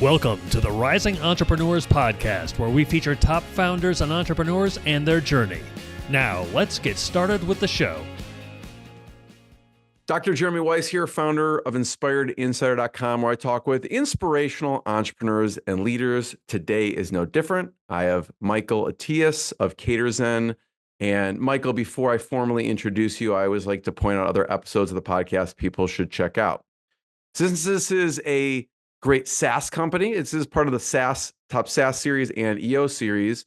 Welcome to the Rising Entrepreneurs Podcast, where we feature top founders and entrepreneurs and their journey. Now, let's get started with the show. Dr. Jeremy Weiss here, founder of InspiredInsider.com, where I talk with inspirational entrepreneurs and leaders. Today is no different. I have Michael Attias of CaterZen. And Michael, before I formally introduce you, I always like to point out other episodes of the podcast people should check out. Since this is a great SaaS company, this is part of the Top SaaS series and EO series,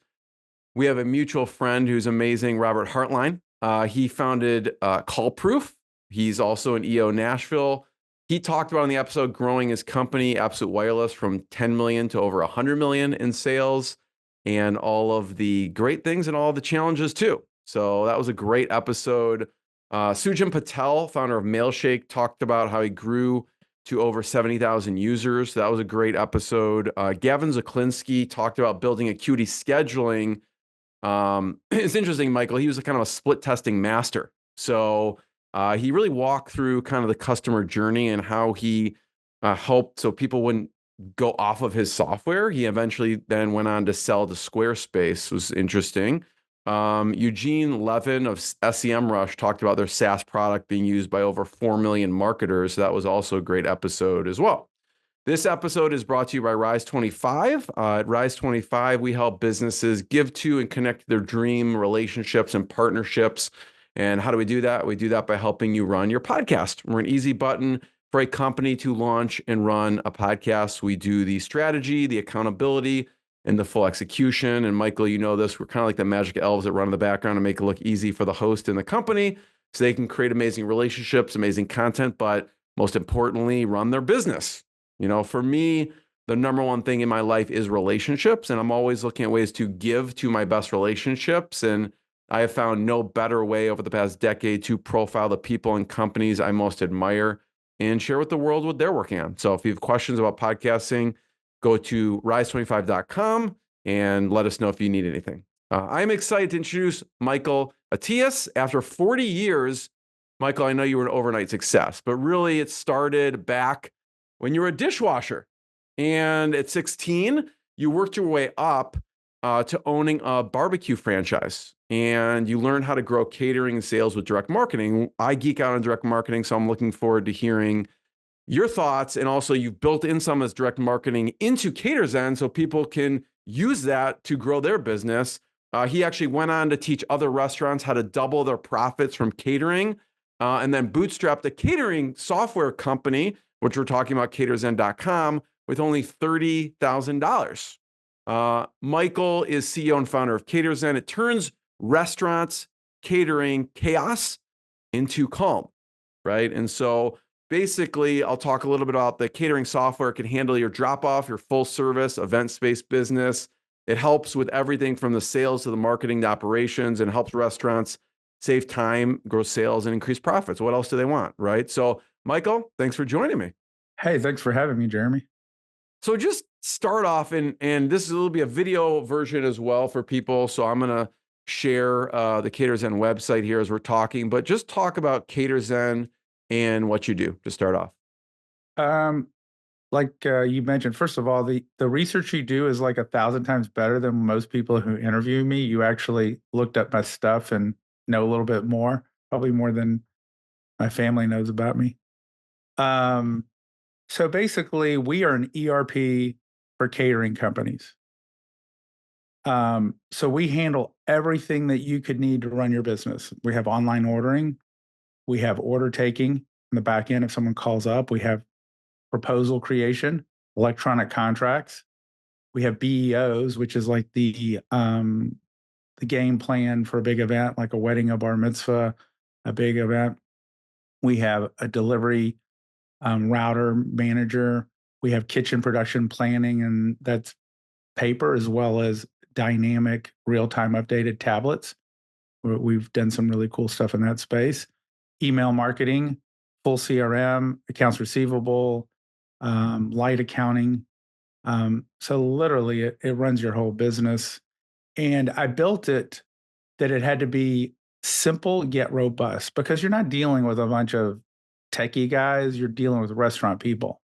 we have a mutual friend who's amazing, Robert Hartline. He founded CallProof. He's also in EO Nashville. He talked about in the episode growing his company, Absolute Wireless, from 10 million to over 100 million in sales, and all of the great things and all the challenges too. So that was a great episode. Sujin Patel, founder of Mailshake, talked about how he grew to over 70,000 users. So that was a great episode. Gavin Zaklinski talked about building Acuity scheduling. It's interesting, Michael, he was a kind of a split testing master. So he really walked through kind of the customer journey and how he helped so people wouldn't go off of his software. He eventually then went on to sell to Squarespace. It was interesting. Eugene Levin of SEMrush talked about their SaaS product being used by over 4 million marketers. So that was also a great episode as well. This episode is brought to you by Rise25. At Rise25, we help businesses give to and connect their dream relationships and partnerships. And how do we do that? We do that by helping you run your podcast. We're an easy button for a company to launch and run a podcast. We do the strategy, the accountability, and the full execution. And Michael, you know this, we're kind of like the magic elves that run in the background and make it look easy for the host and the company so they can create amazing relationships, amazing content, but most importantly, run their business. You know, for me, the number one thing in my life is relationships, and I'm always looking at ways to give to my best relationships. And I have found no better way over the past decade to profile the people and companies I most admire and share with the world what they're working on. So if you have questions about podcasting, go to rise25.com and let us know if you need anything. I'm excited to introduce Michael Attias. After 40 years, Michael, I know you were an overnight success, but really it started back when you were a dishwasher. And at 16, you worked your way up to owning a barbecue franchise. And you learned how to grow catering and sales with direct marketing. I geek out on direct marketing, so I'm looking forward to hearing your thoughts. And also, you've built in some of this direct marketing into CaterZen so people can use that to grow their business. He actually went on to teach other restaurants how to double their profits from catering, and then bootstrapped a catering software company, which we're talking about, CaterZen.com, with only $30,000. Michael is CEO and founder of CaterZen. It turns restaurants, catering, chaos into calm, right? And so basically, I'll talk a little bit about the catering software. It can handle your drop-off, your full service, event-based business. It helps with everything from the sales to the marketing to operations, and helps restaurants save time, grow sales, and increase profits. What else do they want, right? So Michael, thanks for joining me. Hey, thanks for having me, Jeremy. So just start off, and this will be a video version as well for people. So I'm going to share the CaterZen website here as we're talking, but just talk about CaterZen and what you do to start off. Like you mentioned, first of all, the research you do is like 1,000 times better than most people who interview me. You actually looked up my stuff and know a little bit more, probably more than my family knows about me. So basically, we are an ERP for catering companies. So we handle everything that you could need to run your business. We have online ordering. We have order taking in the back end if someone calls up. We have proposal creation, electronic contracts. We have BEOs, which is like the game plan for a big event, like a wedding, a bar mitzvah, a big event. We have a delivery router manager. We have kitchen production planning, and that's paper as well as dynamic real-time updated tablets. We've done some really cool stuff in that space. Email marketing, full CRM, accounts receivable, light accounting. So literally it runs your whole business. And I built it that it had to be simple yet robust, because you're not dealing with a bunch of techie guys, you're dealing with restaurant people.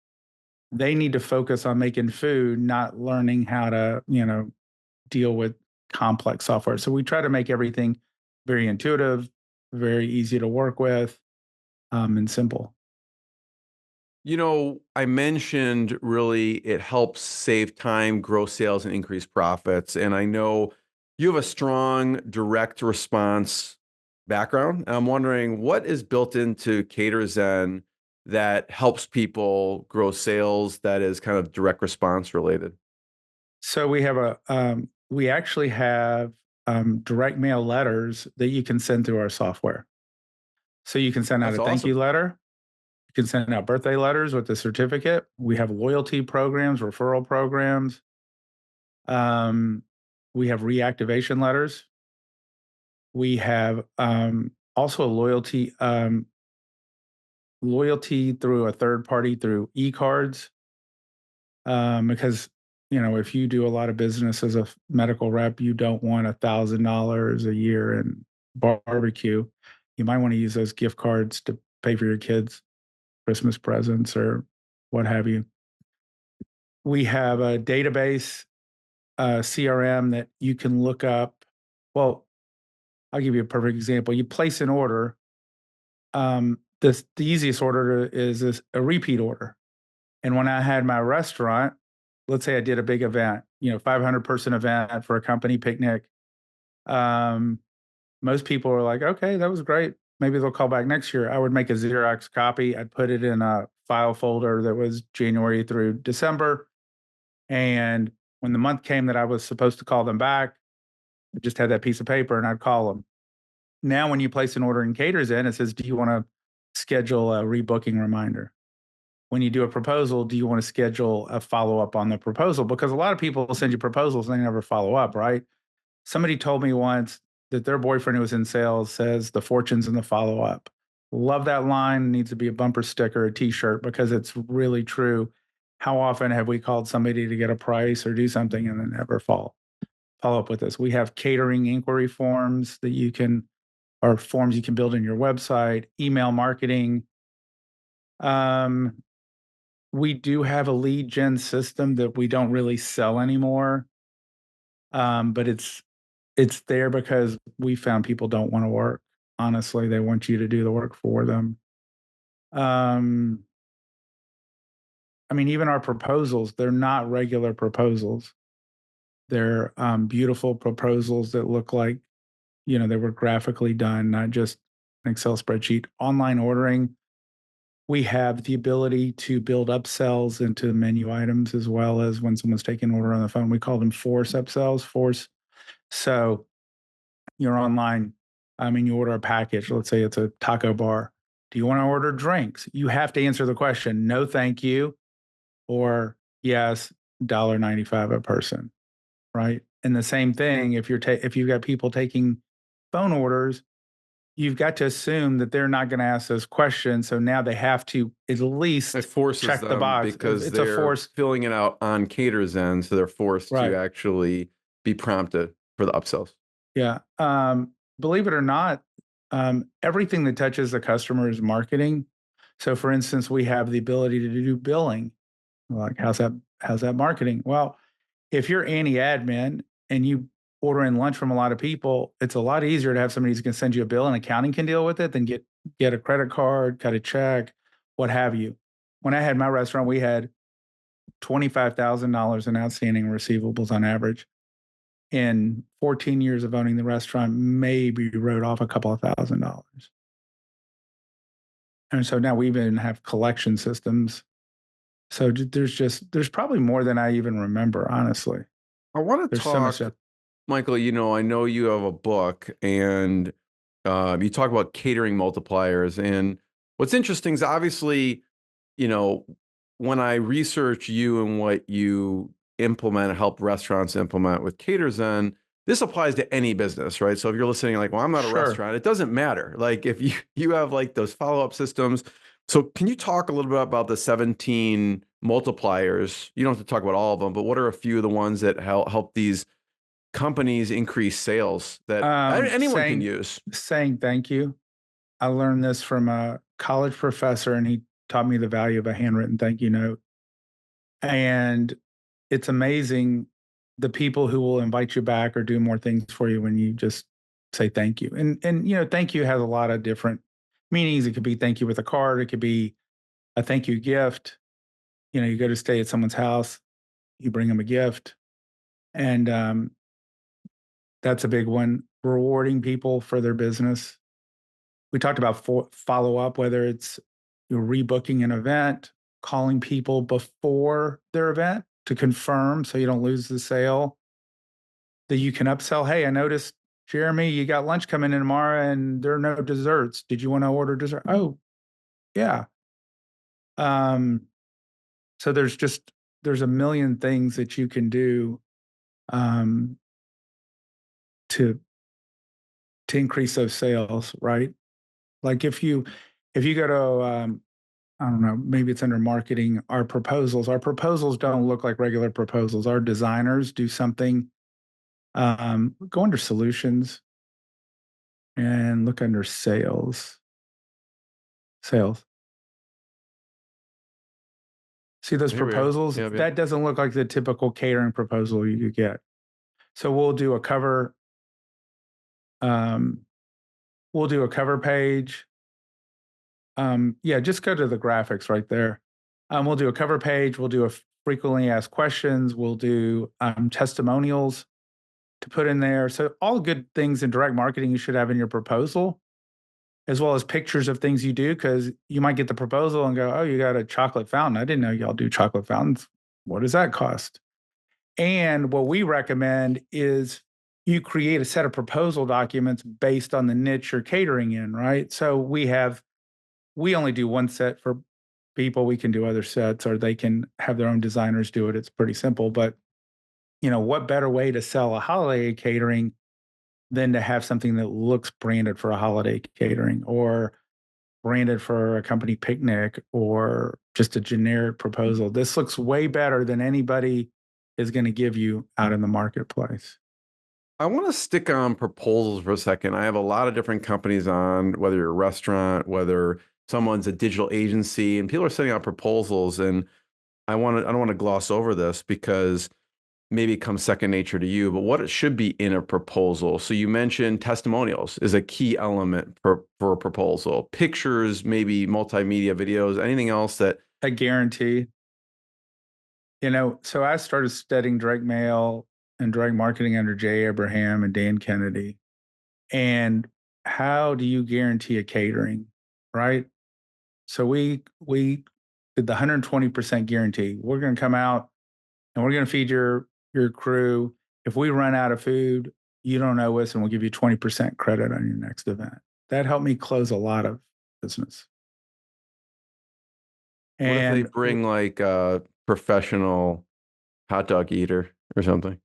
They need to focus on making food, not learning how to, deal with complex software. So we try to make everything very intuitive, very easy to work with, and simple. I mentioned really it helps save time, grow sales, and increase profits. And I know you have a strong direct response background. And I'm wondering what is built into CaterZen that helps people grow sales that is kind of direct response related? So we actually have direct mail letters that you can send through our software. So you can send out That's a thank you awesome. letter. You can send out birthday letters with the certificate. We have loyalty programs, referral programs. Um, we have reactivation letters. We have also a loyalty through a third party through e-cards. Because if you do a lot of business as a medical rep, you don't want $1,000 a year in barbecue. You might want to use those gift cards to pay for your kids' Christmas presents or what have you. We have a database, CRM that you can look up. Well, I'll give you a perfect example. You place an order. The easiest order is a repeat order. And when I had my restaurant, let's say I did a big event, 500-person event for a company picnic. Um, Most people were like, okay, that was great. Maybe they'll call back next year. I would make a Xerox copy. I'd put it in a file folder that was January through December. And when the month came that I was supposed to call them back, I just had that piece of paper and I'd call them. Now, when you place an order in CaterZen, it says, do you want to schedule a rebooking reminder? When you do a proposal, do you want to schedule a follow up on the proposal? Because a lot of people will send you proposals and they never follow up, right? Somebody told me once that their boyfriend who was in sales says the fortune's in the follow up. Love that line. Needs to be a bumper sticker, a t-shirt, because it's really true. How often have we called somebody to get a price or do something and then never follow up with us? We have catering inquiry forms that or forms you can build in your website, email marketing. We do have a lead gen system that we don't really sell anymore, but it's there because we found people don't want to work. Honestly, they want you to do the work for them. Um, I mean, even our proposals, they're not regular proposals. They're beautiful proposals that look like, they were graphically done, not just an Excel spreadsheet. Online ordering, we have the ability to build upsells into menu items as well as when someone's taking an order on the phone. We call them force upsells, force. So you're online, you order a package. Let's say it's a taco bar. Do you want to order drinks? You have to answer the question, no, thank you, or yes, $1.95 a person, right? And the same thing, if you've got people taking phone orders, you've got to assume that they're not going to ask those questions. So now they have to at least It forces check the them box. because It's a they're force, filling it out on CaterZen, so they're forced to right? actually be prompted for the upsells. Yeah. Believe it or not, everything that touches the customer is marketing. So, for instance, we have the ability to do billing. Like, how's that? How's that marketing? Well, if you're anti-admin and you order in lunch from a lot of people, it's a lot easier to have somebody who's going to send you a bill and accounting can deal with it than get a credit card, cut a check, what have you. When I had my restaurant, we had $25,000 in outstanding receivables on average. In 14 years of owning the restaurant, maybe wrote off a couple of $1,000. And so now we even have collection systems. So there's probably more than I even remember, honestly. I want to There's so much talk, stuff. Michael. I know you have a book and you talk about catering multipliers. And what's interesting is obviously, you know, when I research you and what you implement and help restaurants implement with CaterZen, this applies to any business, right? So if you're listening, like, well, I'm not a Sure. restaurant, it doesn't matter. Like if you have like those follow-up systems. So can you talk a little bit about the 17 multipliers? You don't have to talk about all of them, but what are a few of the ones that help these companies increase sales that anyone can Saying use? saying thank you. I learned this from a college professor, and he taught me the value of a handwritten thank you note. And it's amazing the people who will invite you back or do more things for you when you just say thank you. And thank you has a lot of different meanings. It could be thank you with a card. It could be a thank you gift. You go to stay at someone's house, you bring them a gift, and that's a big one. Rewarding people for their business. We talked about follow up, whether it's you're rebooking an event, calling people before their event to confirm so you don't lose the sale. That you can upsell. Hey, I noticed, Jeremy, you got lunch coming in tomorrow and there are no desserts. Did you want to order dessert? Oh, yeah. Um, so there's a million things that you can do um, to increase those sales, right? Like if you go to I don't know, maybe it's under marketing, our proposals. Our proposals don't look like regular proposals. Our designers do something. Go under solutions and look under sales. Sales. See those Here we are. proposals? Yep, yep. That doesn't look like the typical catering proposal you get. So um, we'll do a cover page. Yeah, just go to the graphics right there. We'll do a cover page. We'll do a frequently asked questions. We'll do testimonials to put in there. So all good things in direct marketing you should have in your proposal, as well as pictures of things you do, because you might get the proposal and go, oh, you got a chocolate fountain. I didn't know y'all do chocolate fountains. What does that cost? And what we recommend is you create a set of proposal documents based on the niche you're catering in, right? So we only do one set for people. We can do other sets, or they can have their own designers do it. It's pretty simple. But, what better way to sell a holiday catering than to have something that looks branded for a holiday catering, or branded for a company picnic, or just a generic proposal? This looks way better than anybody is going to give you out in the marketplace. I want to stick on proposals for a second. I have a lot of different companies on, whether you're a restaurant, whether someone's a digital agency, and people are sending out proposals. And I don't want to gloss over this because maybe it comes second nature to you, but what it should be in a proposal. So you mentioned testimonials is a key element for a proposal. Pictures, maybe multimedia videos, anything else that I guarantee. So I started studying direct mail and direct marketing under Jay Abraham and Dan Kennedy. And how do you guarantee a catering, right? So we did the 120% guarantee. We're going to come out and we're going to feed your crew. If we run out of food, you don't owe us, and we'll give you 20% credit on your next event. That helped me close a lot of business. what if they And bring like a professional hot dog eater or something?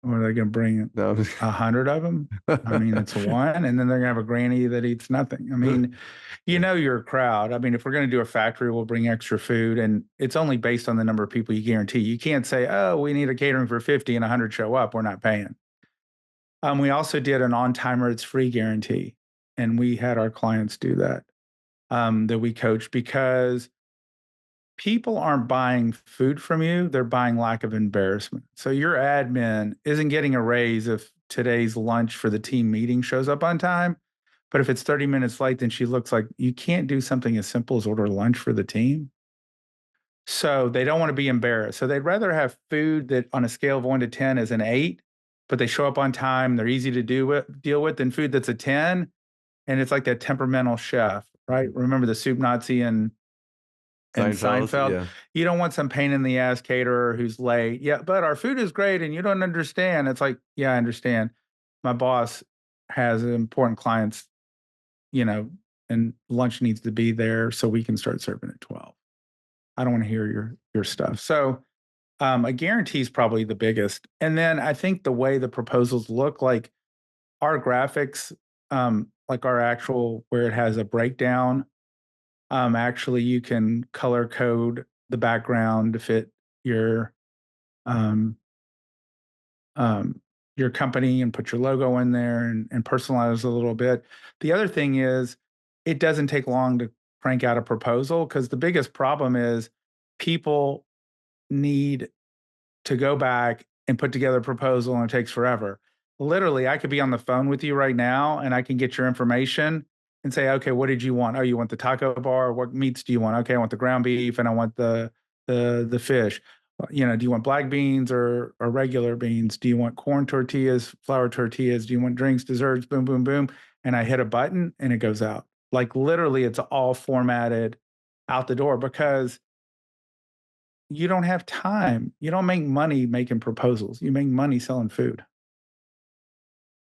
what are they going to bring? No. 100 of them? I mean, it's one, and then they're going to have a granny that eats nothing. I mean, your crowd. I mean, if we're going to do a factory, we'll bring extra food, and it's only based on the number of people you guarantee. You can't say, oh, we need a catering for 50 and 100 show up. We're not paying. We also did an on-timer, it's free guarantee, and we had our clients do that, that we coached, because people aren't buying food from you, they're buying lack of embarrassment. So your admin isn't getting a raise if today's lunch for the team meeting shows up on time. But if it's 30 minutes late, then she looks like you can't do something as simple as order lunch for the team. So they don't want to be embarrassed. So they'd rather have food that on a scale of 1 to 10 is an 8, but they show up on time, they're easy to deal with, than food that's a 10. And it's like that temperamental chef, right? Remember the soup Nazi and Seinfeld. Yeah. You don't want some pain in the ass caterer who's late. Yeah, but our food is great and you don't understand. It's like, yeah, I understand. My boss has important clients, and lunch needs to be there so we can start serving at 12. I don't want to hear your stuff. So a guarantee is probably the biggest. And then I think the way the proposals look, like our graphics, like our actual, where it has a breakdown, actually, you can color code the background to fit um, your company and put your logo in there, and personalize a little bit. The other thing is, it doesn't take long to crank out a proposal, because the biggest problem is people need to go back and put together a proposal and it takes forever. Literally, I could be on the phone with you right now and I can get your information and say, okay, what did you want? Oh, you want the taco bar? What meats do you want? Okay, I want the ground beef and I want the fish. Do you want black beans or regular beans? Do you want corn tortillas, flour tortillas? Do you want drinks, desserts? Boom, boom, boom. And I hit a button and it goes out. Like literally, it's all formatted out the door because you don't have time. You don't make money making proposals. You make money selling food.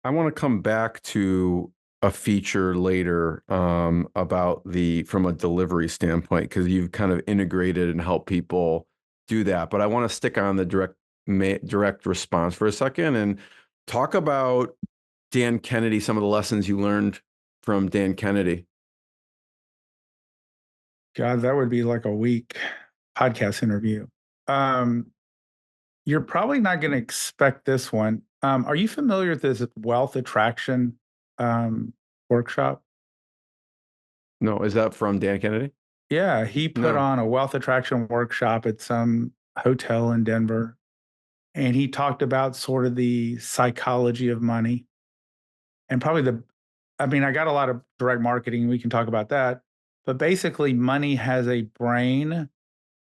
I want to come back to a feature later about from a delivery standpoint, because you've kind of integrated and helped people do that. But I want to stick on the direct response for a second and talk about Dan Kennedy, some of the lessons you learned from Dan Kennedy. God, that would be like a week podcast interview. You're probably not going to expect this one. Are you familiar with this wealth attraction workshop? No, is that from Dan Kennedy? Yeah, he put No. on a wealth attraction workshop at some hotel in Denver. And he talked about sort of the psychology of money and probably I got a lot of direct marketing. We can talk about that. But basically, money has a brain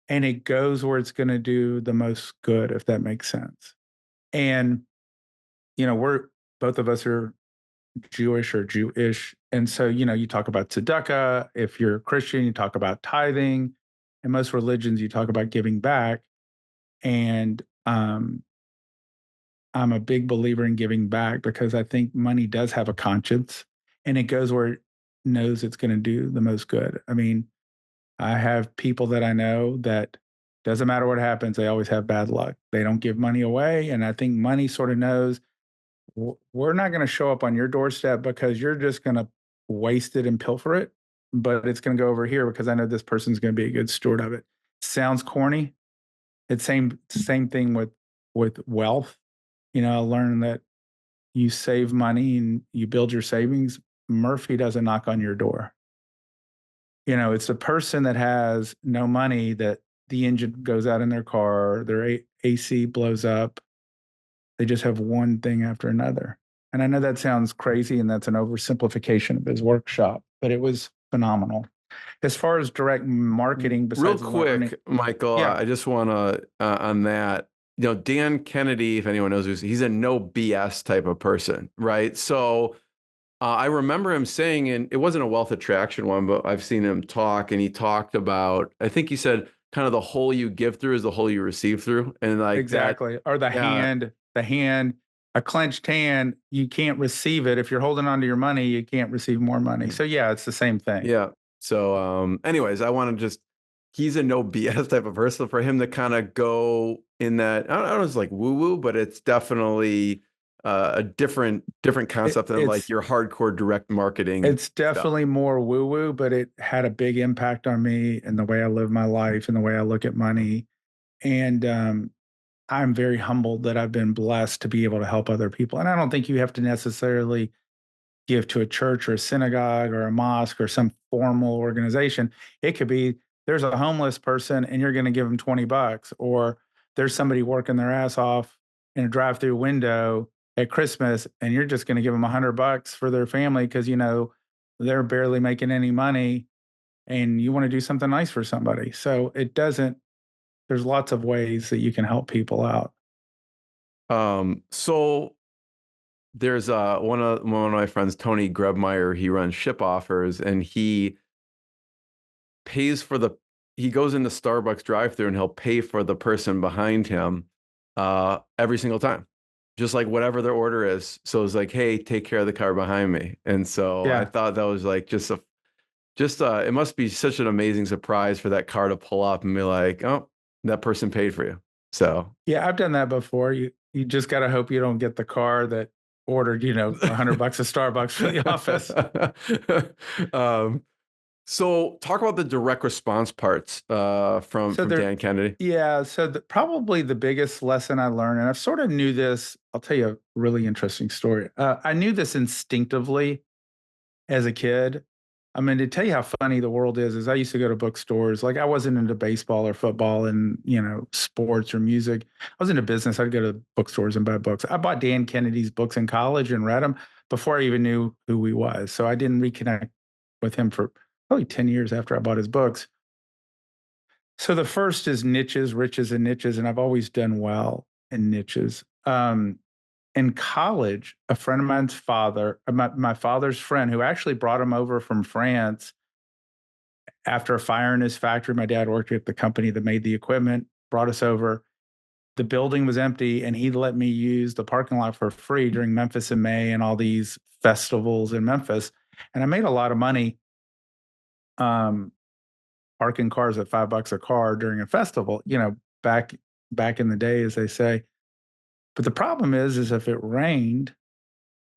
and it goes where it's going to do the most good, if that makes sense. And, we're both of us are Jewish or Jewish. And so, you talk about tzedakah. If you're a Christian, you talk about tithing. In most religions, you talk about giving back. And I'm a big believer in giving back because I think money does have a conscience and it goes where it knows it's going to do the most good. I mean, I have people that I know that doesn't matter what happens, they always have bad luck. They don't give money away. And I think money sort of knows we're not going to show up on your doorstep because you're just going to waste it and pilfer it, but it's going to go over here because I know this person's going to be a good steward of it. Sounds corny. It's same thing with wealth. I learned that you save money and you build your savings. Murphy doesn't knock on your door. It's the person that has no money that the engine goes out in their car, their AC blows up. They just have one thing after another. And I know that sounds crazy and that's an oversimplification of his workshop, but it was phenomenal. As far as direct marketing, besides real quick, learning, Michael, yeah, I just want to on that. Dan Kennedy, if anyone knows, he's a no BS type of person, right? So I remember him saying, and it wasn't a wealth attraction one, but I've seen him talk, and he talked about, I think he said, kind of the hole you give through is the hole you receive through, and like that, exactly. Or yeah, the hand, a clenched hand, you can't receive it. If you're holding onto your money, you can't receive more money. So yeah, it's the same thing. yeah. So, anyways, I want to just, he's a no BS type of person. For him to kind of go in that, I don't know, it's like woo woo, but it's definitely a different concept than like It's your hardcore direct marketing It's stuff. definitely more woo-woo, but it had a big impact on me and the way I live my life and the way I look at money. And I'm very humbled that I've been blessed to be able to help other people. And I don't think you have to necessarily give to a church or a synagogue or a mosque or some formal organization. It could be there's a homeless person and you're going to give them 20 bucks, or there's somebody working their ass off in a drive-through window at Christmas and you're just going to give them 100 bucks for their family because they're barely making any money and you want to do something nice for somebody. So there's lots of ways that you can help people out. So there's one of my friends, Tony Grebmeyer, he runs Ship Offers, and pays for the he goes into Starbucks drive-through and he'll pay for the person behind him every single time. Just like whatever their order is. So it's like, hey, take care of the car behind me. And so I Yeah. thought that was like it must be such an amazing surprise for that car to pull up and be like, oh, that person paid for you. So Yeah, I've done that before. You just got to hope you don't get the car that ordered, 100 bucks of Starbucks for the office. um, so talk about the direct response parts So from there, Dan Kennedy. yeah. So probably the biggest lesson I learned, and I've sort of knew this. I'll tell you a really interesting story. I knew this instinctively as a kid. I mean, to tell you how funny the world is I used to go to bookstores. Like I wasn't into baseball or football and, sports or music. I was into business. I'd go to bookstores and buy books. I bought Dan Kennedy's books in college and read them before I even knew who he was. So I didn't reconnect with him for probably 10 years after I bought his books. So the first is niches, riches, and niches. And I've always done well in niches. In college, a friend of mine's father, my father's friend, who actually brought him over from France after a fire in his factory. My dad worked at the company that made the equipment, brought us over. The building was empty, and he let me use the parking lot for free during Memphis in May and all these festivals in Memphis. And I made a lot of money parking cars at $5 a car during a festival, back in the day, as they say. But the problem is if it rained,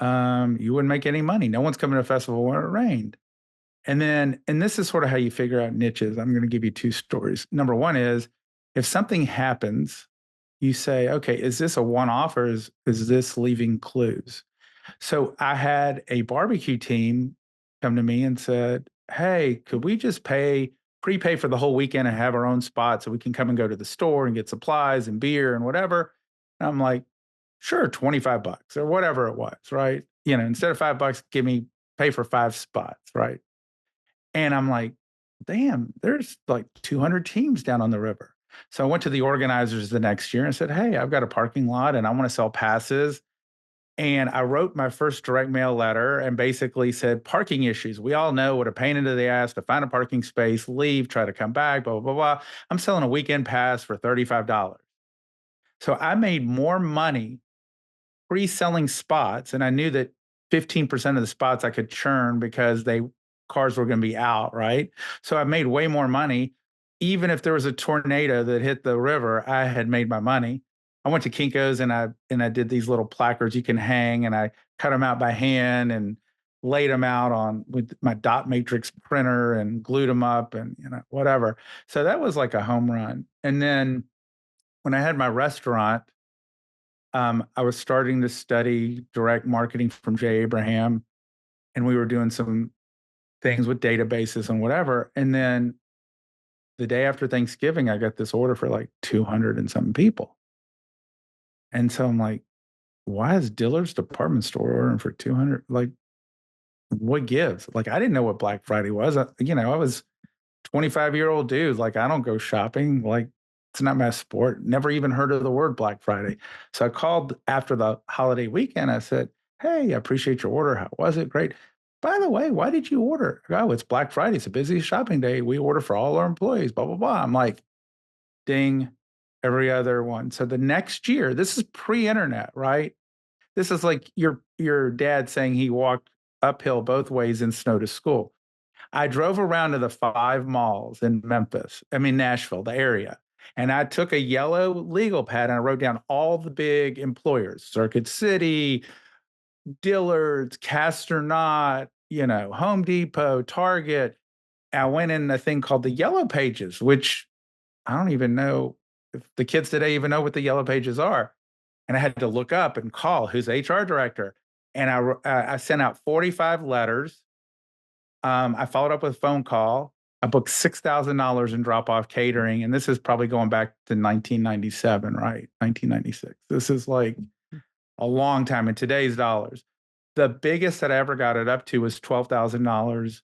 you wouldn't make any money. No one's coming to a festival when it rained. And this is sort of how you figure out niches. I'm going to give you two stories. Number one is if something happens, you say, okay, is this a one-off or is this leaving clues? So I had a barbecue team come to me and said, hey, could we just prepay for the whole weekend and have our own spot so we can come and go to the store and get supplies and beer and whatever? And I'm like, sure, $25 or whatever it was, right? Instead of $5, pay for 5 spots, right? And I'm like, damn, there's like 200 teams down on the river. So I went to the organizers the next year and said, hey, I've got a parking lot and I want to sell passes. And I wrote my first direct mail letter and basically said, parking issues. We all know what a pain in the ass to find a parking space, leave, try to come back, blah, blah, blah, blah. I'm selling a weekend pass for $35. So I made more money pre-selling spots, and I knew that 15% of the spots I could churn because cars were going to be out, right? So I made way more money. Even if there was a tornado that hit the river, I had made my money. I went to Kinko's and I did these little placards you can hang, and I cut them out by hand and laid them out with my dot matrix printer and glued them up and whatever. So that was like a home run. And then when I had my restaurant, I was starting to study direct marketing from Jay Abraham, and we were doing some things with databases and whatever. And then the day after Thanksgiving, I got this order for like 200 and something people. And so I'm like, why is Dillard's department store ordering for 200? Like, what gives? Like, I didn't know what Black Friday was. I was 25-year-old dude. Like, I don't go shopping. Like, it's not my sport. Never even heard of the word Black Friday. So I called after the holiday weekend. I said, hey, I appreciate your order. How was it? Great. By the way, why did you order? Oh, it's Black Friday. It's a busy shopping day. We order for all our employees, blah, blah, blah. I'm like, ding, every other one. So the next year, this is pre-internet, right? This is like your dad saying he walked uphill both ways in snow to school. I drove around to the 5 malls in Nashville, the area. And I took a yellow legal pad and I wrote down all the big employers, Circuit City, Dillard's, Castor Knot, Home Depot, Target. I went in a thing called the Yellow Pages, which I don't even know if the kids today even know what the Yellow Pages are. And I had to look up and call who's HR director. And I sent out 45 letters. I followed up with a phone call. I booked $6,000 in drop-off catering, and this is probably going back to 1997, right? 1996. This is like a long time in today's dollars. The biggest that I ever got it up to was $12,000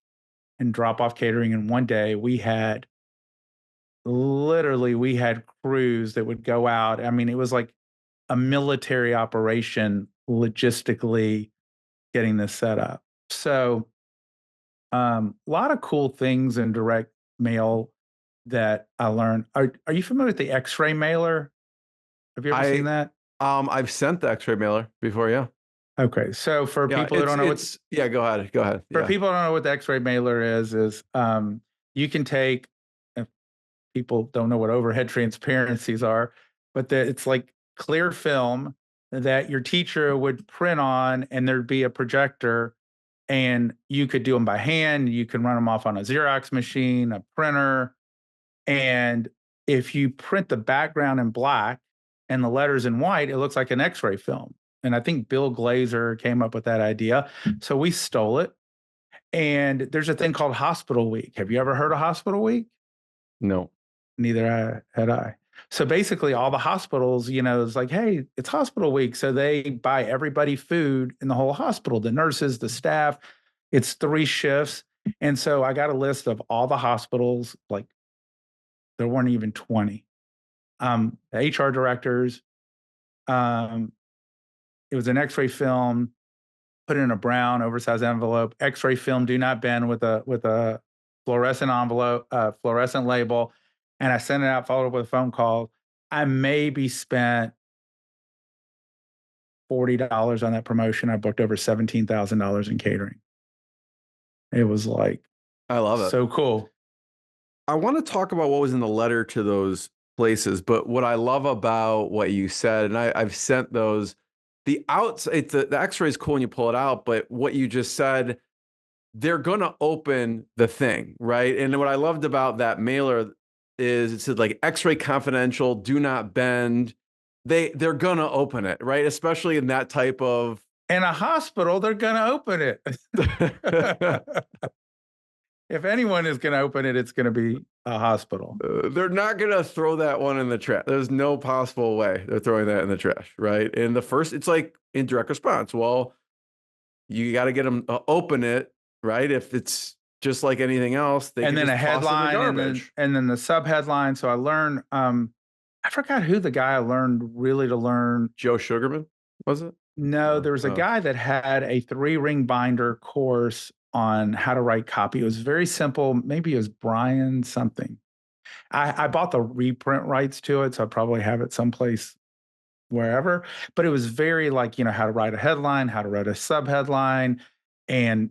in drop-off catering in one day. We had crews that would go out. I mean, it was like a military operation logistically getting this set up. So a lot of cool things in direct mail that I learned. Are you familiar with the X-ray mailer? Have you ever seen that? I've sent the X-ray mailer before, yeah. Okay, so for people that don't know yeah, go ahead. For people who don't know what the X-ray mailer is you can take, if people don't know what overhead transparencies are, but it's like clear film that your teacher would print on, and there'd be a projector, and you could do them by hand. You can run them off on a Xerox machine, a printer. And if you print the background in black and the letters in white, it looks like an X-ray film. And I think Bill Glazer came up with that idea. So we stole it. And there's a thing called hospital week. Have you ever heard of hospital week? No. Neither had I. So basically, all the hospitals, it's like, hey, it's hospital week. So they buy everybody food in the whole hospital, the nurses, the staff. It's 3 shifts. And so I got a list of all the hospitals, like there weren't even 20. The HR directors, it was an X-ray film, put it in a brown oversized envelope. X-ray film, do not bend, with a fluorescent envelope, fluorescent label. And I sent it out, followed up with a phone call. I maybe spent $40 on that promotion. I booked over $17,000 in catering. It was like, I love it. so cool. I want to talk about what was in the letter to those places, but what I love about what you said, and I've sent those, the outside, the X-ray is cool when you pull it out, but what you just said, they're going to open the thing, right? And what I loved about that mailer is it said like X-ray confidential, do not bend. They're going to open it, right? Especially in that type of. In a hospital, they're going to open it. If anyone is going to open it, it's going to be a hospital. They're not going to throw that one in the trash. There's no possible way they're throwing that in the trash, right? And the first, it's like in direct response. Well, you got to get them to open it, right? If it's just like anything else, they and can then just a toss it in the headline, garbage. and then the sub headline. So I learned. I forgot who the guy I learned really to learn. Joe Sugarman, was it? No, there was a guy that had a 3-ring binder course on how to write copy. It was very simple. Maybe it was Brian something. I bought the reprint rights to it, so I probably have it someplace wherever. But it was very like, how to write a headline, how to write a sub headline, and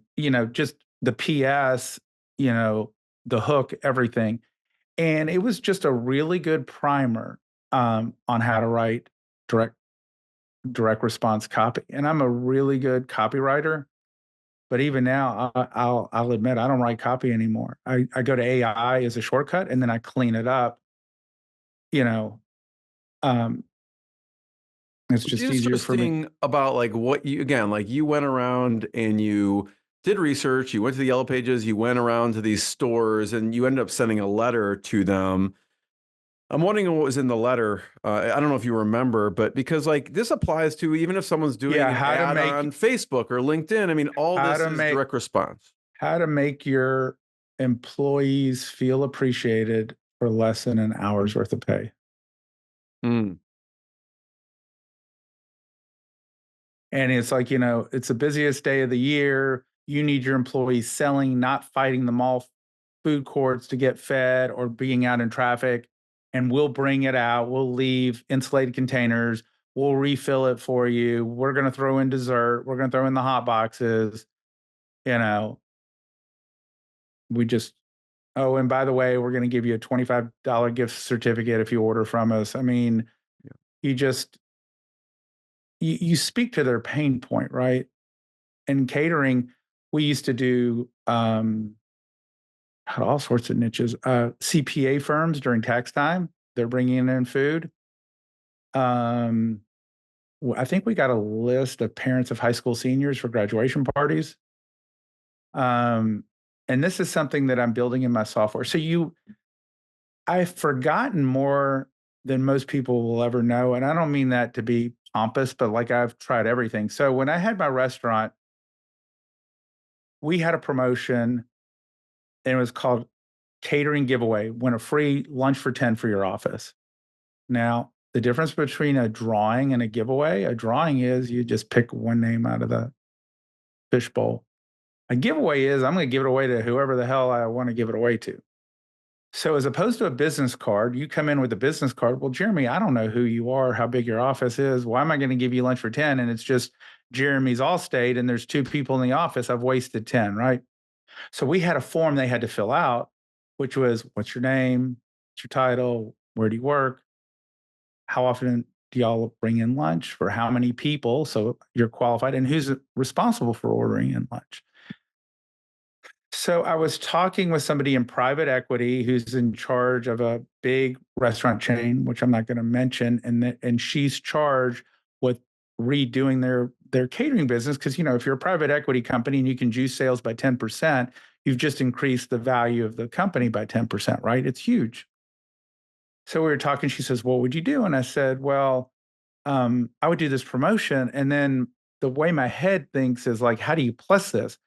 just the PS, the hook, everything. And it was just a really good primer on how to write direct response copy. And I'm a really good copywriter, but even now I'll admit I don't write copy anymore. I go to AI as a shortcut, and then I clean it up. Um, it's What's just easier for me. interesting about like what you, again, like you went around and you did research, you went to the Yellow Pages, you went around to these stores, and you ended up sending a letter to them. I'm wondering what was in the letter. I don't know if you remember, but because like this applies to even if someone's doing an ad on Facebook or LinkedIn. I mean, all this is direct response. How to make your employees feel appreciated for less than an hour's worth of pay. Mm. And it's like, it's the busiest day of the year. You need your employees selling, not fighting the mall food courts to get fed or being out in traffic. And we'll bring it out. We'll leave insulated containers. We'll refill it for you. We're going to throw in dessert. We're going to throw in the hot boxes. We just, oh, and by the way, we're going to give you a $25 gift certificate if you order from us. I mean, you speak to their pain point, right? In catering, we used to do had all sorts of niches. CPA firms during tax time, they're bringing in food. I think we got a list of parents of high school seniors for graduation parties. And this is something that I'm building in my software. So I've forgotten more than most people will ever know. And I don't mean that to be pompous, but like I've tried everything. So when I had my restaurant, we had a promotion, and it was called Catering Giveaway, win a free lunch for 10 for your office. Now, the difference between a drawing and a drawing is you just pick one name out of the fishbowl. A giveaway is I'm going to give it away to whoever the hell I want to give it away to. So as opposed to a business card, you come in with a business card. Well, Jeremy, I don't know who you are, how big your office is. Why am I going to give you lunch for 10? And it's just Jeremy's Allstate, and there's 2 people in the office. I've wasted 10, right? So we had a form they had to fill out, which was, what's your name? What's your title? Where do you work? How often do y'all bring in lunch? For how many people? So you're qualified, and who's responsible for ordering in lunch? So I was talking with somebody in private equity who's in charge of a big restaurant chain, which I'm not going to mention, and she's charged with redoing their catering business. Because, if you're a private equity company and you can juice sales by 10%, you've just increased the value of the company by 10%, right? It's huge. So we were talking, she says, what would you do? And I said, well, I would do this promotion. And then the way my head thinks is like, how do you plus this?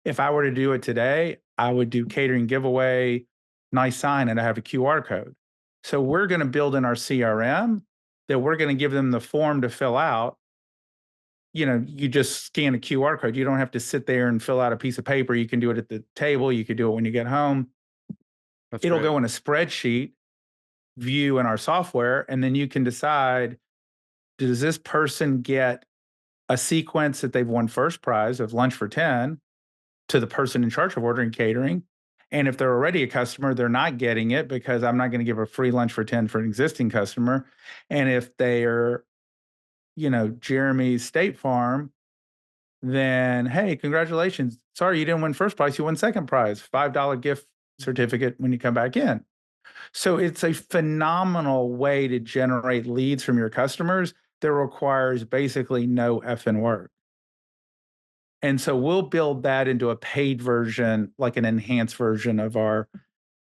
If I were to do it today, I would do catering giveaway, nice sign, and I have a QR code. So we're going to build in our CRM that we're going to give them the form to fill out. You just scan a QR code. You don't have to sit there and fill out a piece of paper. You can do it at the table. You could do it when you get home. It'll go in a spreadsheet view in our software, and then you can decide, does this person get a sequence that they've won first prize of lunch for 10 to the person in charge of ordering catering? And if they're already a customer, they're not getting it because I'm not going to give a free lunch for 10 for an existing customer. And if they are, Jeremy's State Farm, then, hey, congratulations. Sorry, you didn't win first prize. You won second prize, $5 gift certificate when you come back in. So it's a phenomenal way to generate leads from your customers that requires basically no effing work. And so we'll build that into a paid version, like an enhanced version of our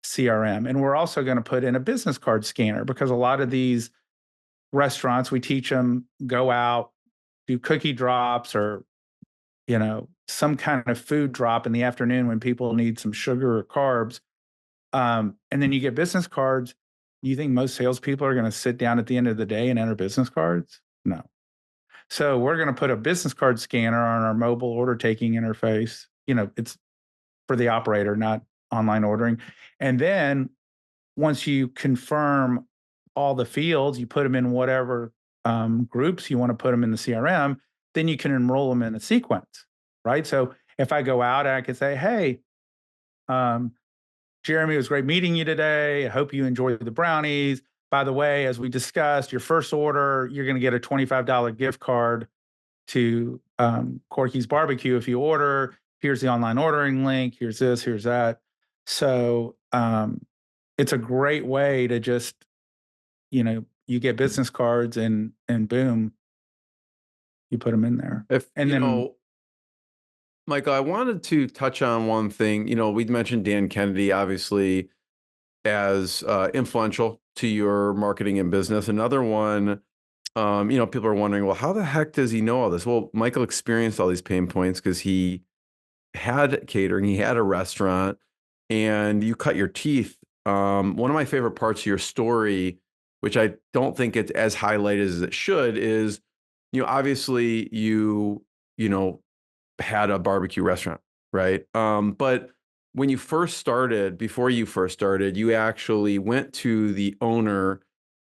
CRM. And we're also going to put in a business card scanner, because a lot of these restaurants, we teach them, go out, do cookie drops or, some kind of food drop in the afternoon when people need some sugar or carbs. And then you get business cards. You think most salespeople are going to sit down at the end of the day and enter business cards? No. So we're going to put a business card scanner on our mobile order taking interface. It's for the operator, not online ordering. And then once you confirm all the fields, you put them in whatever groups you want to put them in the CRM, then you can enroll them in a sequence, right? So if I go out, I can say, hey, Jeremy, it was great meeting you today. I hope you enjoyed the brownies. By the way, as we discussed, your first order, you're going to get a $25 gift card to Corky's Barbecue if you order. Here's the online ordering link. Here's this, here's that. So it's a great way to just, you get business cards and boom, you put them in there. Michael, I wanted to touch on one thing. We'd mentioned Dan Kennedy, obviously, as influential to your marketing and business. Another one, people are wondering, well, how the heck does he know all this? Well, Michael experienced all these pain points because he had catering, he had a restaurant, and you cut your teeth. One of my favorite parts of your story, which I don't think it's as highlighted as it should, is, obviously you had a barbecue restaurant, right? But when you first started, before you first started, you actually went to the owner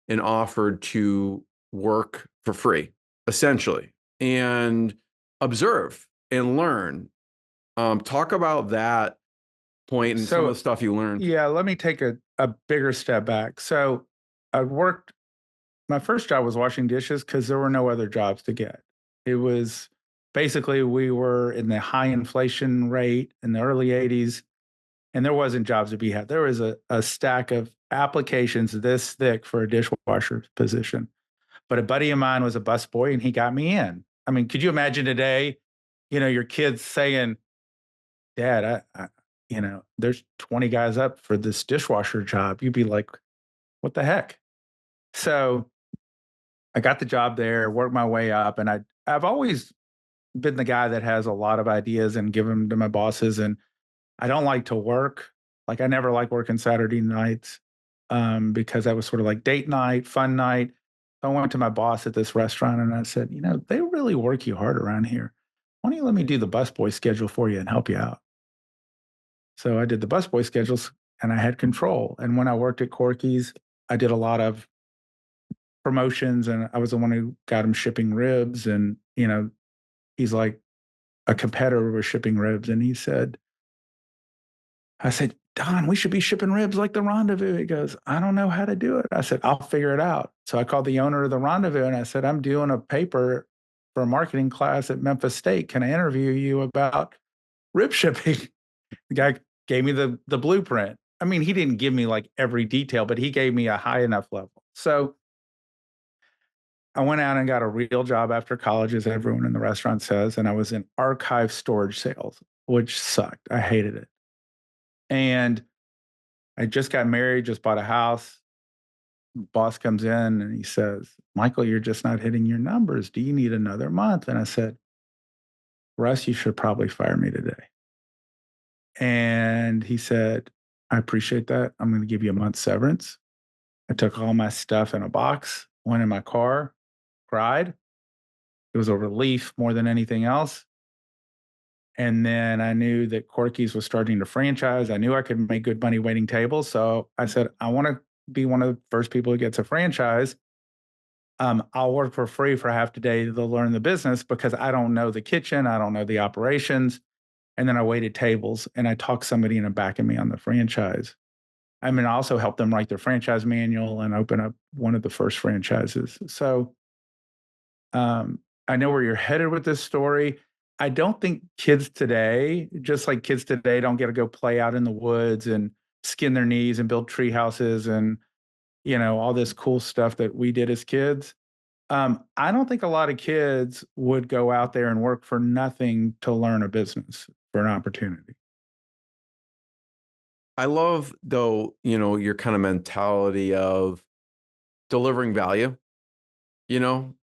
and offered to work for free, essentially, and observe and learn. Talk about that point and some of the stuff you learned. Yeah, let me take a bigger step back. So my first job was washing dishes because there were no other jobs to get. It was basically, we were in the high inflation rate in the early 80s, and there wasn't jobs to be had. There was a stack of applications this thick for a dishwasher position. But a buddy of mine was a busboy, and he got me in. I mean, could you imagine today, your kids saying, Dad, there's 20 guys up for this dishwasher job. You'd be like, what the heck? So I got the job there, worked my way up, and I've always been the guy that has a lot of ideas and give them to my bosses. And I don't like to work. Like, I never like working Saturday nights because that was sort of like date night, fun night. I went to my boss at this restaurant and I said, they really work you hard around here. Why don't you let me do the busboy schedule for you and help you out? So I did the busboy schedules and I had control. And when I worked at Corky's, I did a lot of promotions and I was the one who got him shipping ribs. And, he's like, a competitor was shipping ribs. And I said, Don, we should be shipping ribs like the Rendezvous. He goes, I don't know how to do it. I said, I'll figure it out. So I called the owner of the Rendezvous and I said, I'm doing a paper for a marketing class at Memphis State. Can I interview you about rib shipping? The guy gave me the blueprint. I mean, he didn't give me like every detail, but he gave me a high enough level. So I went out and got a real job after college, as everyone in the restaurant says, and I was in archive storage sales, which sucked. I hated it. And I just got married, just bought a house. Boss comes in and he says, Michael, you're just not hitting your numbers. Do you need another month? And I said, Russ, you should probably fire me today. And he said, I appreciate that. I'm going to give you a month's severance. I took all my stuff in a box, went in my car, cried. It was a relief more than anything else. And then I knew that Corky's was starting to franchise. I knew I could make good money waiting tables. So I said, I want to be one of the first people who gets a franchise. I'll work for free for half the day to learn the business because I don't know the kitchen. I don't know the operations. And then I waited tables and I talked somebody into backing me on the franchise. I mean, I also helped them write their franchise manual and open up one of the first franchises. So I know where you're headed with this story. I don't think kids today, just like kids today, don't get to go play out in the woods and skin their knees and build tree houses and, all this cool stuff that we did as kids. I don't think a lot of kids would go out there and work for nothing to learn a business for an opportunity. I love, though, your kind of mentality of delivering value, and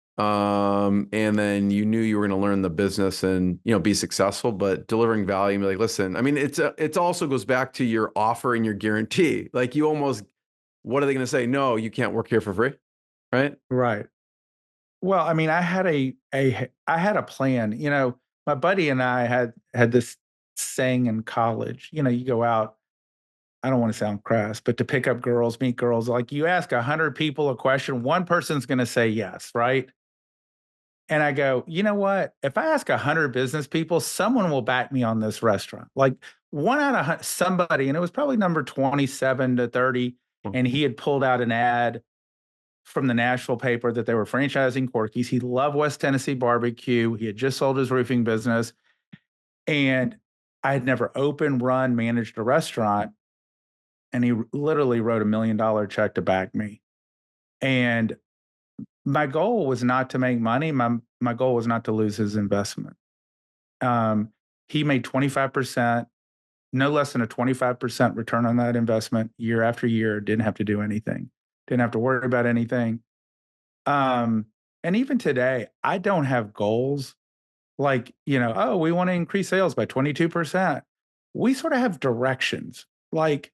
then you knew you were going to learn the business and, be successful, but delivering value and be like, listen, I mean, it also goes back to your offer and your guarantee. Like what are they going to say? No, you can't work here for free. Right. Right. Well, I mean, I had I had a plan. My buddy and I had this saying in college. You go out. I don't want to sound crass, but to pick up girls, meet girls. Like you ask 100 people a question, one person's going to say yes, right? And I go, you know what? If I ask 100 business people, someone will back me on this restaurant. Like one out of somebody, and it was probably number 27 to 30, and he had pulled out an ad from the Nashville paper that they were franchising Corky's. He loved West Tennessee barbecue. He had just sold his roofing business. And I had never opened, run, managed a restaurant. And he literally wrote $1 million check to back me. And my goal was not to make money. My goal was not to lose his investment. He made 25%, no less than a 25% return on that investment year after year. Didn't have to do anything. Didn't have to worry about anything. And even today, I don't have goals like, oh, we want to increase sales by 22%. We sort of have directions like,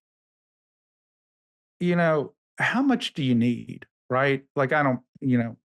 how much do you need? Right. Like, I don't,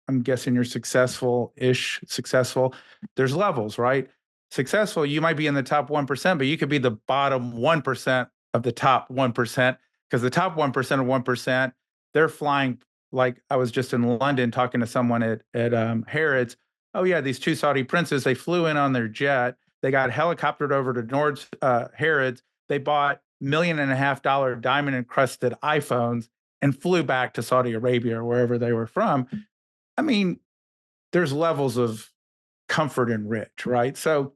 I'm guessing you're successful. There's levels, right? Successful, you might be in the top 1%, but you could be the bottom 1% of the top 1%, because the top 1% of 1%, they're flying. Like I was just in London talking to someone at Harrods. Oh yeah, these two Saudi princes, they flew in on their jet. They got helicoptered over to Harrods. They bought $1.5 million diamond encrusted iPhones and flew back to Saudi Arabia or wherever they were from. I mean, there's levels of comfort and rich, right? So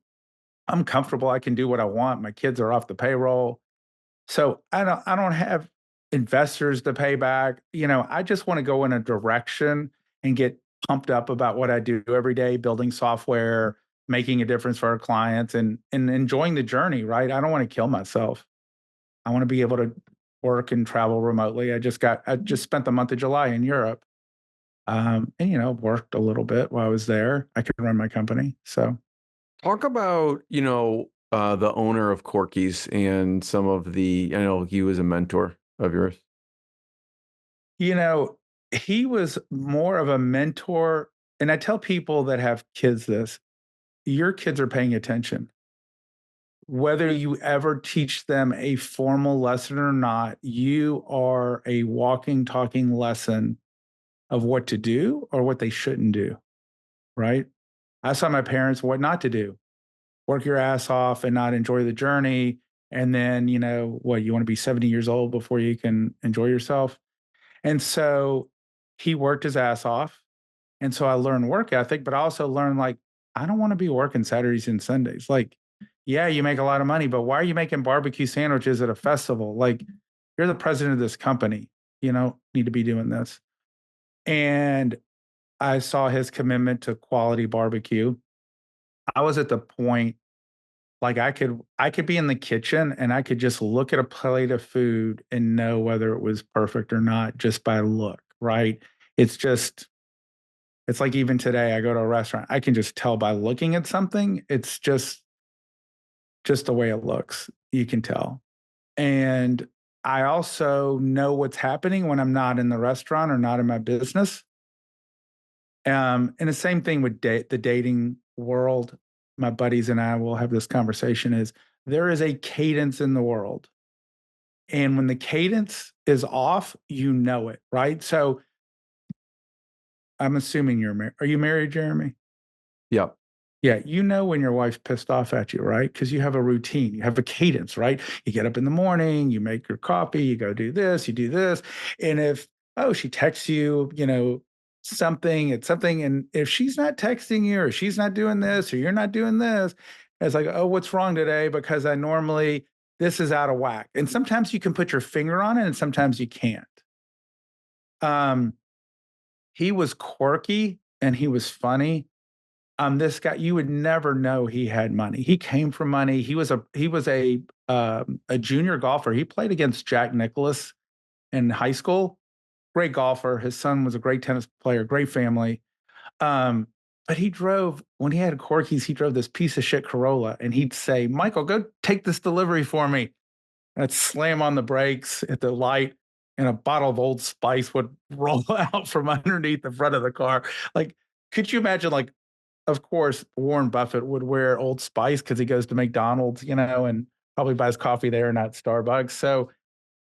I'm comfortable. I can do what I want. My kids are off the payroll. So I don't have investors to pay back. I just want to go in a direction and get pumped up about what I do every day, building software, making a difference for our clients and enjoying the journey, right? I don't want to kill myself. I want to be able to work and travel remotely. I just spent the month of July in Europe. And worked a little bit while I was there. I could run my company. So talk about, the owner of Corky's and some of I know he was a mentor of yours. He was more of a mentor. And I tell people that have kids this, your kids are paying attention. Whether you ever teach them a formal lesson or not, you are a walking, talking lesson of what to do or what they shouldn't do, right? I saw my parents what not to do. Work your ass off and not enjoy the journey. And then, you want to be 70 years old before you can enjoy yourself. And so he worked his ass off. And so I learned work ethic, but I also learned like, I don't want to be working Saturdays and Sundays. Like, yeah, you make a lot of money, but why are you making barbecue sandwiches at a festival? Like, you're the president of this company. You don't need to be doing this. And I saw his commitment to quality barbecue. I was at the point like I could be in the kitchen and I could just look at a plate of food and know whether it was perfect or not just by look, right? It's just it's like even today I go to a restaurant, I can just tell by looking at something, it's just the way it looks. You can tell. And I also know what's happening when I'm not in the restaurant or not in my business. And the same thing with the dating world. My buddies and I will have this conversation is there is a cadence in the world. And when the cadence is off, you know it, right? So I'm assuming you're married. Are you married, Jeremy? Yep. Yeah, you know when your wife's pissed off at you, right? Because you have a routine, you have a cadence, right? You get up in the morning, you make your coffee, you go do this, you do this. And if, oh, she texts you, something, it's something. And if she's not texting you or she's not doing this or you're not doing this, it's like, oh, what's wrong today? Because I normally, this is out of whack. And sometimes you can put your finger on it and sometimes you can't. Um, he was quirky and he was funny. This guy, you would never know he had money. He came from money. He was a junior golfer. He played against Jack Nicklaus in high school. Great golfer. His son was a great tennis player. Great family. But he drove when he had Corky's. He drove this piece of shit Corolla, and he'd say, "Michael, go take this delivery for me." And I'd slam on the brakes at the light, and a bottle of Old Spice would roll out from underneath the front of the car. Like, could you imagine? Like, of course, Warren Buffett would wear Old Spice because he goes to McDonald's, and probably buys coffee there, not Starbucks. So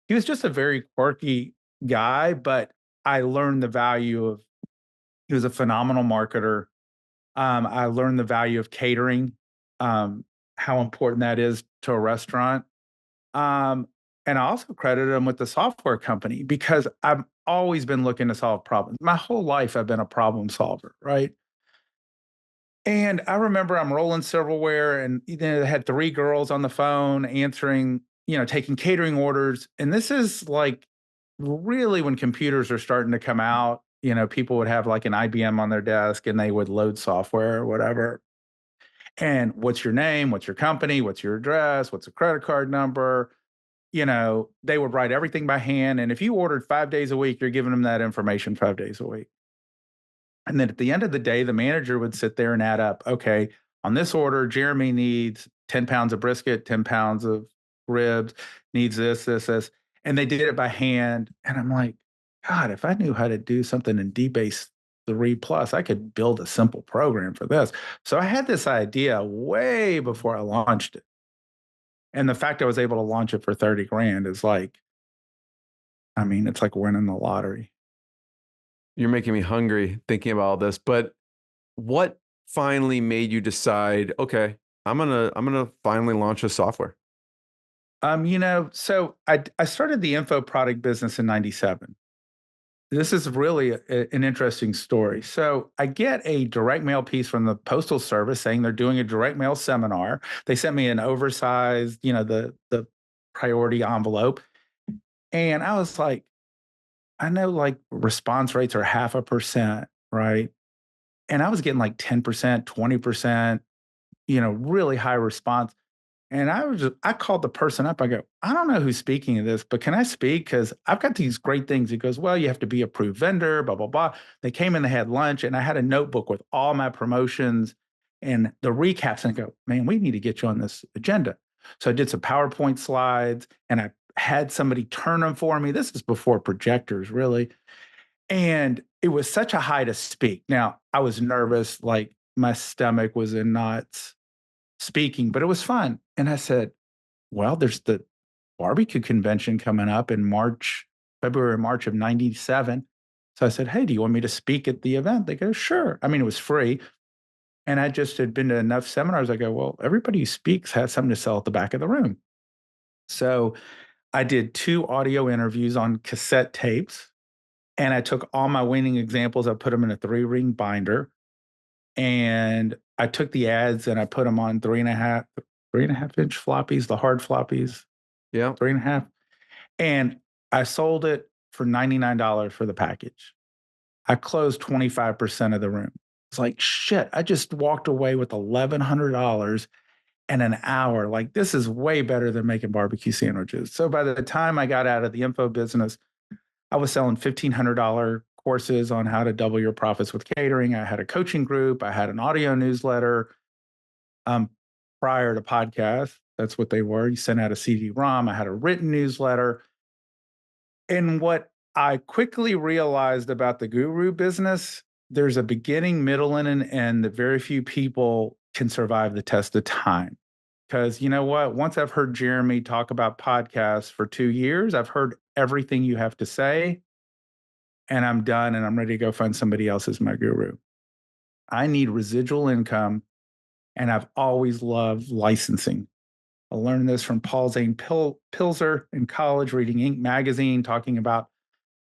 he was just a very quirky guy, but I learned the value of he was a phenomenal marketer. I learned the value of catering, how important that is to a restaurant. Um, and I also credited him with the software company because I've always been looking to solve problems. My whole life, I've been a problem solver, right? And I remember I'm rolling silverware and I had 3 girls on the phone answering, taking catering orders. And this is like really when computers are starting to come out, people would have like an IBM on their desk and they would load software or whatever. And what's your name? What's your company? What's your address? What's a credit card number? They would write everything by hand. And if you ordered 5 days a week, you're giving them that information 5 days a week. And then at the end of the day, the manager would sit there and add up, okay, on this order, Jeremy needs 10 pounds of brisket, 10 pounds of ribs, needs this, this, this. And they did it by hand. And I'm like, God, if I knew how to do something in DBase 3 plus, I could build a simple program for this. So I had this idea way before I launched it. And the fact I was able to launch it for 30 grand is like, I mean, it's like winning the lottery. You're making me hungry thinking about all this, but what finally made you decide, okay, I'm gonna finally launch a software? So I started the info product business in 97. This is really an interesting story. So I get a direct mail piece from the Postal Service saying they're doing a direct mail seminar. They sent me an oversized, the priority envelope. And I was like, I know like response rates are 0.5%, right? And I was getting like 10%, 20%, really high response. And I called the person up. I go, I don't know who's speaking of this, but can I speak? Because I've got these great things. He goes, well, you have to be approved vendor, blah, blah, blah. They came in, they had lunch, and I had a notebook with all my promotions and the recaps. And I go, man, we need to get you on this agenda. So I did some PowerPoint slides and I had somebody turn them for me. This is before projectors, really. And it was such a high to speak. Now, I was nervous, like my stomach was in knots speaking, but it was fun. And I said, well, there's the barbecue convention coming up in February, March of 97. So I said, hey, do you want me to speak at the event? They go, sure. I mean, it was free. And I just had been to enough seminars. I go, well, everybody who speaks has something to sell at the back of the room. So I did 2 audio interviews on cassette tapes. And I took all my winning examples, I put them in a 3-ring binder. And I took the ads and I put them on 3.5 inch floppies, the hard floppies, Yeah. 3.5. And I sold it for $99 for the package. I closed 25% of the room. It's like, shit, I just walked away with $1,100 in an hour. Like, this is way better than making barbecue sandwiches. So by the time I got out of the info business, I was selling $1,500 courses on how to double your profits with catering. I had a coaching group. I had an audio newsletter prior to podcasts. That's what they were. You sent out a CD-ROM. I had a written newsletter. And what I quickly realized about the guru business, there's a beginning, middle, and an end that very few people can survive the test of time. Because you know what? Once I've heard Jeremy talk about podcasts for 2 years, I've heard everything you have to say, and I'm done, and I'm ready to go find somebody else as my guru. I need residual income, and I've always loved licensing. I learned this from Paul Zane Pilzer in college, reading Inc. magazine, talking about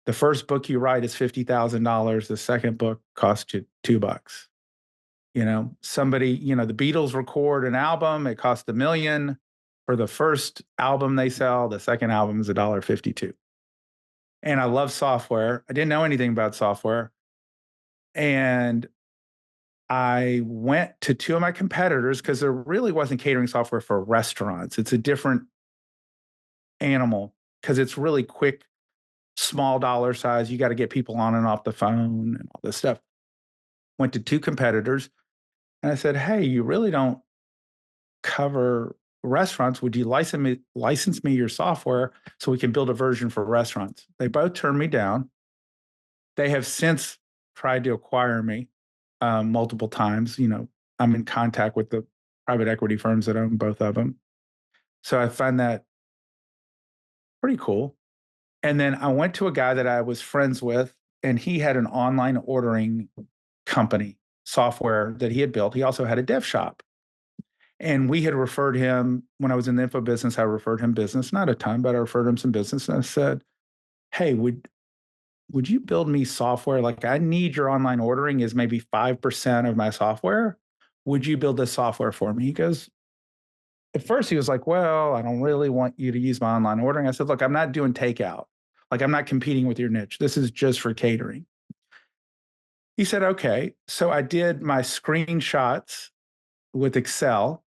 the first book you write is $50,000. The second book costs you $2. You know, somebody, the Beatles record an album, it costs $1 million. For the first album they sell, the second album is $1.52. And I love software. I didn't know anything about software. And I went to two of my competitors because there really wasn't catering software for restaurants. It's a different animal because it's really quick, small dollar size. You got to get people on and off the phone and all this stuff. Went to two competitors and I said, hey, you really don't cover restaurants. Would you license me your software so we can build a version for restaurants? They both turned me down. They have since tried to acquire me multiple times. I'm in contact with the private equity firms that own both of them. So I find that pretty cool. And then I went to a guy that I was friends with, and he had an online ordering company software that he had built. He also had a dev shop. And we had referred him when I was in the info business. I referred him business, not a ton, but I referred him some business. And I said, hey, would you build me software? Like, I need your online ordering is maybe 5% of my software. Would you build this software for me? He goes, at first he was like, well, I don't really want you to use my online ordering. I said, look, I'm not doing takeout. Like, I'm not competing with your niche. This is just for catering. He said, okay. So I did my screenshots with Excel.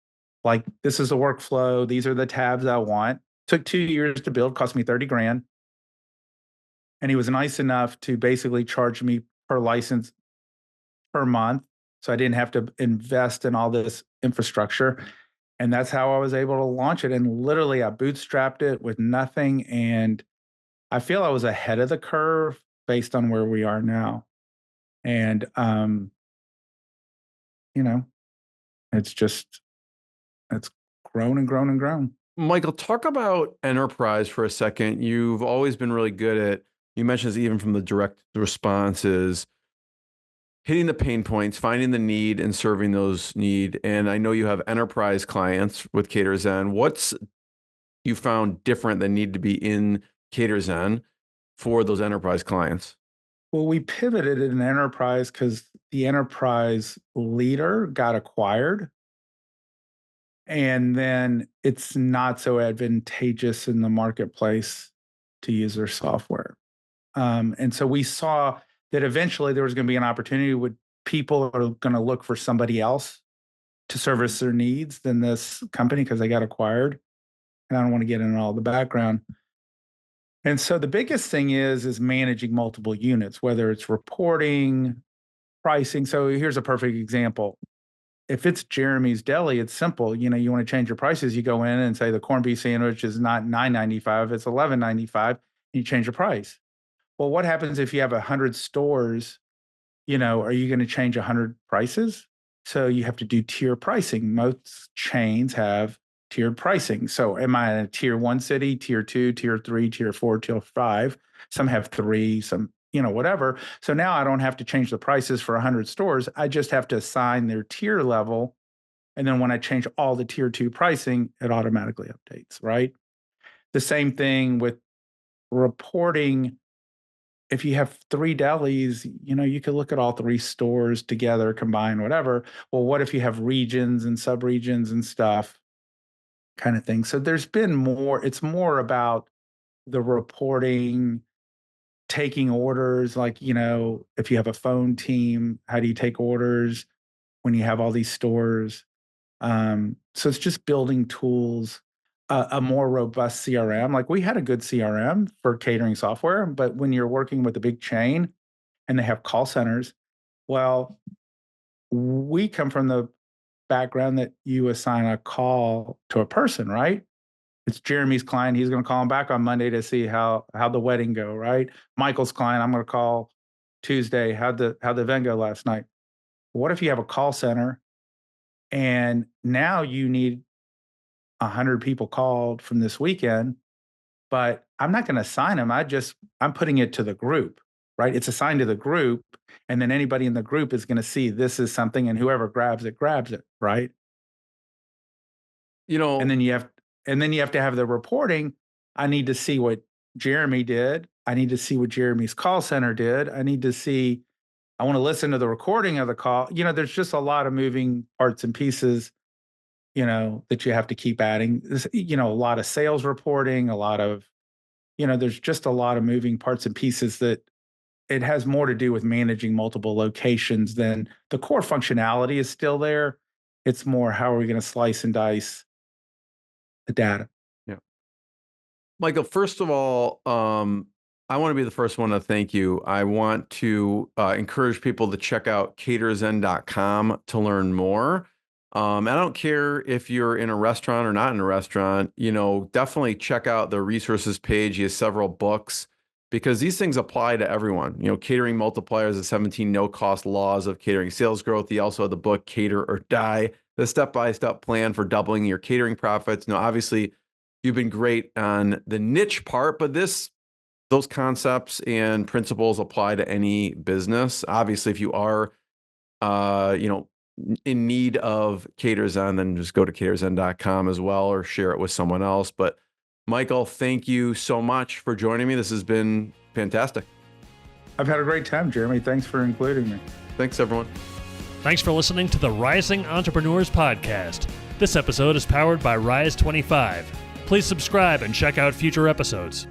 Like, this is the workflow. These are the tabs I want. Took 2 years to build, cost me 30 grand. And he was nice enough to basically charge me per license per month. So I didn't have to invest in all this infrastructure. And that's how I was able to launch it. And literally I bootstrapped it with nothing. And I feel I was ahead of the curve based on where we are now. And, it's grown and grown and grown. Michael, talk about enterprise for a second. You've always been really good at, you mentioned this even from the direct responses, hitting the pain points, finding the need and serving those need. And I know you have enterprise clients with CaterZen. What's you found different that need to be in CaterZen for those enterprise clients? Well, we pivoted in enterprise because the enterprise leader got acquired. And then it's not so advantageous in the marketplace to use their software. And so we saw that eventually there was going to be an opportunity where people are going to look for somebody else to service their needs than this company because they got acquired. And I don't want to get into all the background. And so the biggest thing is managing multiple units, whether it's reporting, pricing. So here's a perfect example. If it's Jeremy's Deli, it's simple. You want to change your prices. You go in and say the corned beef sandwich is not $9.95, it's $11.95, and you change the price. Well, what happens if you have 100 stores? Are you going to change 100 prices? So you have to do tier pricing. Most chains have tiered pricing. So am I in a tier 1 city, tier 2, tier 3, tier 4, tier 5? Some have 3, some, whatever. So now I don't have to change the prices for 100 stores. I just have to assign their tier level. And then when I change all the tier 2 pricing, it automatically updates, right? The same thing with reporting. If you have 3 delis, you could look at all 3 stores together, combine, whatever. Well, what if you have regions and subregions and stuff, kind of thing? So there's been more, it's more about the reporting taking orders, like, if you have a phone team, how do you take orders when you have all these stores? So it's just building tools, a more robust CRM. Like we had a good CRM for catering software, but when you're working with a big chain and they have call centers, well, we come from the background that you assign a call to a person, right? It's Jeremy's client. He's going to call him back on Monday to see how the wedding go, right? Michael's client, I'm going to call Tuesday. How'd the event go last night? What if you have a call center and now you need 100 people called from this weekend, but I'm not going to assign them. I'm putting it to the group, right? It's assigned to the group, and then anybody in the group is going to see this is something, and whoever grabs it, right? And then you have to have the reporting. I need to see what Jeremy did. I need to see what Jeremy's call center did. I want to listen to the recording of the call. There's just a lot of moving parts and pieces, that you have to keep adding. A lot of sales reporting, there's just a lot of moving parts and pieces that it has more to do with managing multiple locations than the core functionality is still there. It's more how are we going to slice and dice the data. Yeah. Michael, first of all, I want to be the first one to thank you. I want to encourage people to check out CaterZen.com to learn more. I don't care if you're in a restaurant or not in a restaurant, definitely check out the resources page. He has several books because these things apply to everyone. Catering Multipliers, the 17 no-cost laws of catering sales growth. He also had the book Cater or Die, the step-by-step plan for doubling your catering profits. Now, obviously, you've been great on the niche part, but those concepts and principles apply to any business. Obviously, if you are, in need of CaterZen, then just go to CaterZen.com as well or share it with someone else. But Michael, thank you so much for joining me. This has been fantastic. I've had a great time, Jeremy. Thanks for including me. Thanks, everyone. Thanks for listening to the Rising Entrepreneurs Podcast. This episode is powered by Rise 25. Please subscribe and check out future episodes.